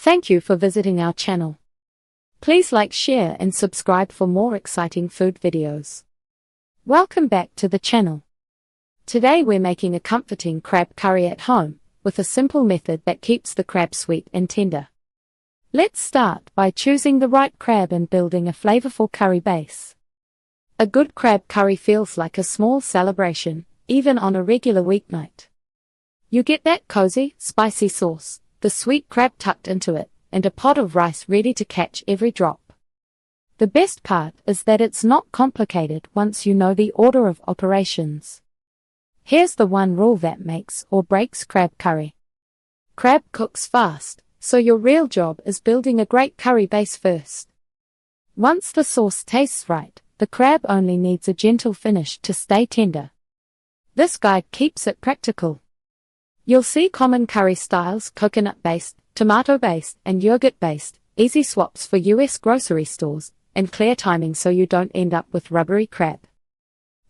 Thank you for visiting our channel. Please like, share and subscribe for more exciting food videos. Welcome back to the channel. Today we're making a comforting crab curry at home, with a simple method that keeps the crab sweet and tender. Let's start by choosing the right crab and building a flavorful curry base. A good crab curry feels like a small celebration, even on a regular weeknight. You get that cozy, spicy sauce, the sweet crab tucked into it, and a pot of rice ready to catch every drop. The best part is that it's not complicated once you know the order of operations. Here's the one rule that makes or breaks crab curry. Crab cooks fast, so your real job is building a great curry base first. Once the sauce tastes right, the crab only needs a gentle finish to stay tender. This guide keeps it practical. You'll see common curry styles: coconut-based, tomato-based, and yogurt-based, easy swaps for US grocery stores, and clear timing so you don't end up with rubbery crab.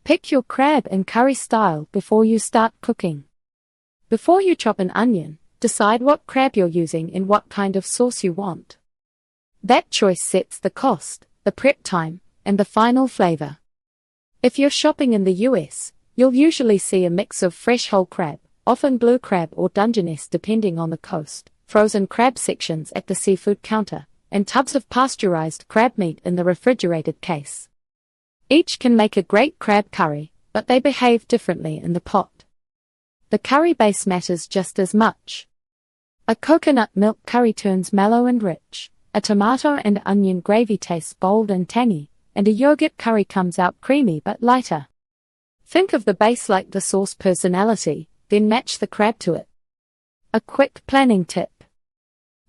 Pick your crab and curry style before you start cooking. Before you chop an onion, decide what crab you're using and what kind of sauce you want. That choice sets the cost, the prep time, and the final flavor. If you're shopping in the US, you'll usually see a mix of fresh whole crab, often blue crab or Dungeness depending on the coast, frozen crab sections at the seafood counter, and tubs of pasteurized crab meat in the refrigerated case. Each can make a great crab curry, but they behave differently in the pot. The curry base matters just as much. A coconut milk curry turns mellow and rich, a tomato and onion gravy tastes bold and tangy, and a yogurt curry comes out creamy but lighter. Think of the base like the sauce personality, then match the crab to it. A quick planning tip.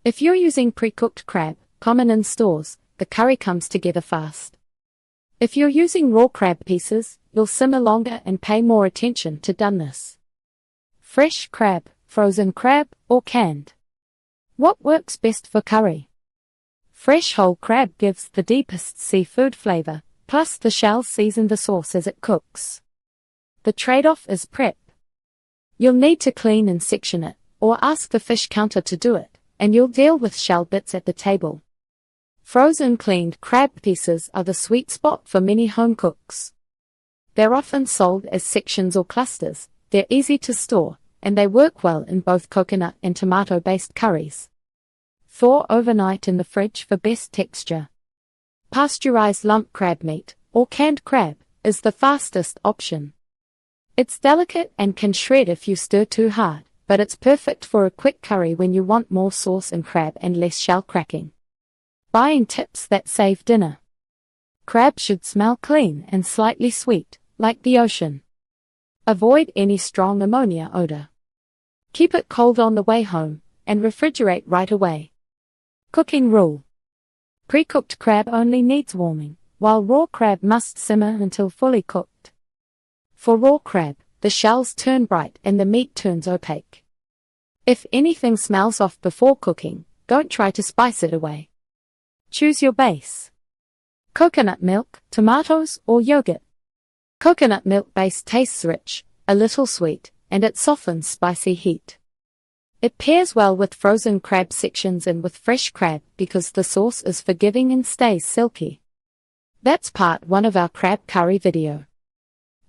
If you're using pre-cooked crab, common in stores, the curry comes together fast. If you're using raw crab pieces, you'll simmer longer and pay more attention to doneness. Fresh crab, frozen crab, or canned? What works best for curry? Fresh whole crab gives the deepest seafood flavor, plus the shells season the sauce as it cooks. The trade-off is prep. You'll need to clean and section it, or ask the fish counter to do it, and you'll deal with shell bits at the table. Frozen cleaned crab pieces are the sweet spot for many home cooks. They're often sold as sections or clusters, they're easy to store, and they work well in both coconut and tomato-based curries. Thaw overnight in the fridge for best texture. Pasteurized lump crab meat, or canned crab, is the fastest option. It's delicate and can shred if you stir too hard, but it's perfect for a quick curry when you want more sauce and crab and less shell cracking. Buying tips that save dinner. Crab should smell clean and slightly sweet, like the ocean. Avoid any strong ammonia odor. Keep it cold on the way home, and refrigerate right away. Cooking rule. Pre-cooked crab only needs warming, while raw crab must simmer until fully cooked. For raw crab, the shells turn bright and the meat turns opaque. If anything smells off before cooking, don't try to spice it away. Choose your base. Coconut milk, tomatoes, or yogurt. Coconut milk base tastes rich, a little sweet, and it softens spicy heat. It pairs well with frozen crab sections and with fresh crab because the sauce is forgiving and stays silky. That's part 1 of our crab curry video.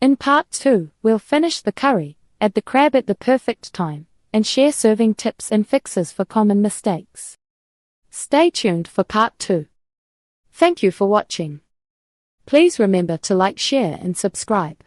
In part 2, we'll finish the curry, add the crab at the perfect time, and share serving tips and fixes for common mistakes. Stay tuned for part 2. Thank you for watching. Please remember to like, share and subscribe.